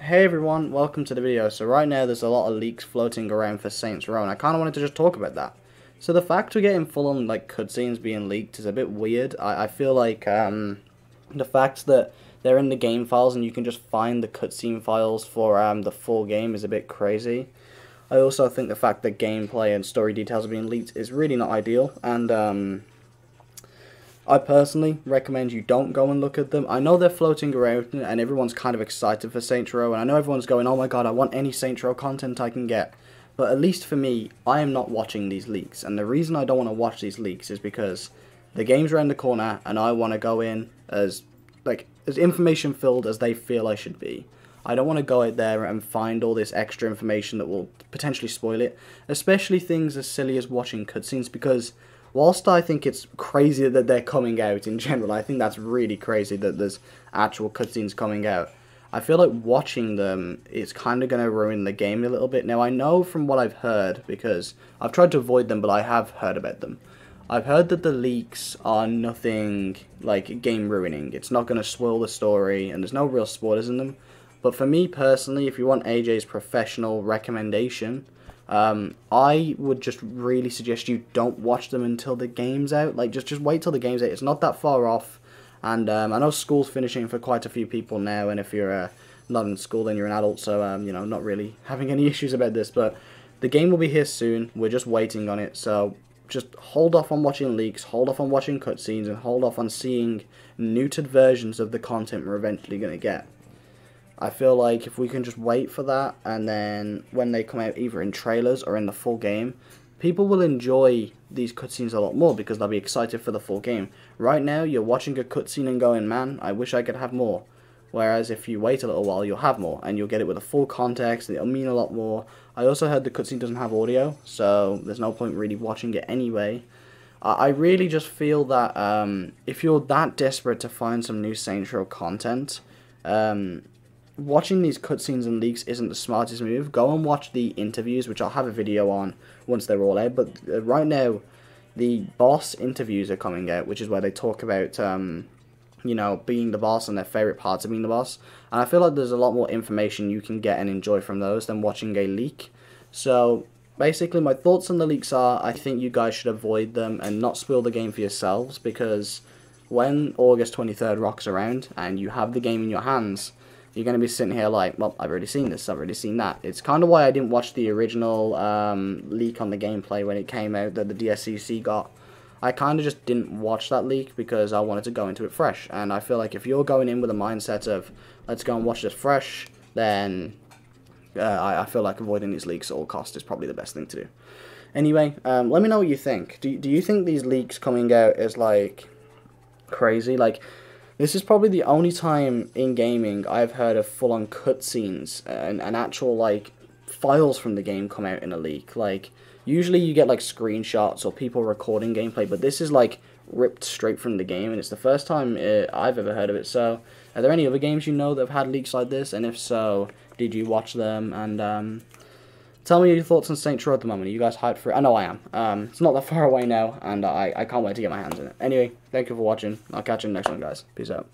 Hey everyone, welcome to the video. So right now there's a lot of leaks floating around for Saints Row, and I kind of wanted to just talk about that. So the fact we're getting full-on like cutscenes being leaked is a bit weird. I feel like the fact that they're in the game files and you can just find the cutscene files for the full game is a bit crazy. I also think the fact that gameplay and story details are being leaked is really not ideal, and I personally recommend you don't go and look at them. I know they're floating around and everyone's kind of excited for Saints Row, and I know everyone's going, oh my god, I want any Saints Row content I can get. But at least for me, I am not watching these leaks, and the reason I don't want to watch these leaks is because the game's around the corner and I want to go in as information filled as they feel I should be. I don't want to go out there and find all this extra information that will potentially spoil it, especially things as silly as watching cutscenes, because whilst I think it's crazy that they're coming out in general, I think that's really crazy that there's actual cutscenes coming out. I feel like watching them is kind of going to ruin the game a little bit. Now, I know from what I've heard, because I've tried to avoid them, but I have heard about them. I've heard that the leaks are nothing like game ruining. It's not going to spoil the story, and there's no real spoilers in them. But for me personally, if you want AJ's professional recommendation, I would just really suggest you don't watch them until the game's out. Like, just wait till the game's out. It's not that far off, and I know school's finishing for quite a few people now, and if you're not in school, then you're an adult, so, you know, not really having any issues about this, but the game will be here soon. We're just waiting on it, so just hold off on watching leaks, hold off on watching cutscenes, and hold off on seeing neutered versions of the content we're eventually going to get. I feel like if we can just wait for that, and then when they come out either in trailers or in the full game, people will enjoy these cutscenes a lot more because they'll be excited for the full game. Right now, you're watching a cutscene and going, man, I wish I could have more. Whereas if you wait a little while, you'll have more, and you'll get it with a full context, and it'll mean a lot more. I also heard the cutscene doesn't have audio, so there's no point really watching it anyway. I really just feel that if you're that desperate to find some new Saints Row content, watching these cutscenes and leaks isn't the smartest move. Go and watch the interviews, which I'll have a video on once they're all out. But right now, the boss interviews are coming out, which is where they talk about, you know, being the boss and their favourite parts of being the boss. And I feel like there's a lot more information you can get and enjoy from those than watching a leak. So basically, my thoughts on the leaks are, I think you guys should avoid them and not spoil the game for yourselves, because when August 23rd rocks around and you have the game in your hands, you're going to be sitting here like, well, I've already seen this, I've already seen that. It's kind of why I didn't watch the original leak on the gameplay when it came out that the DSCC got. I kind of just didn't watch that leak because I wanted to go into it fresh. And I feel like if you're going in with a mindset of, let's go and watch this fresh, then I feel like avoiding these leaks at all costs is probably the best thing to do. Anyway, let me know what you think. Do you think these leaks coming out is, like, crazy? Like, this is probably the only time in gaming I've heard of full-on cutscenes and actual, like, files from the game come out in a leak. Like, usually you get, like, screenshots or people recording gameplay, but this is, like, ripped straight from the game, and it's the first time I've ever heard of it. So, are there any other games you know that have had leaks like this? And if so, did you watch them? And tell me your thoughts on Saints Row at the moment. Are you guys hyped for it? I know I am. It's not that far away now, and I can't wait to get my hands on it. Anyway, thank you for watching. I'll catch you in the next one, guys. Peace out.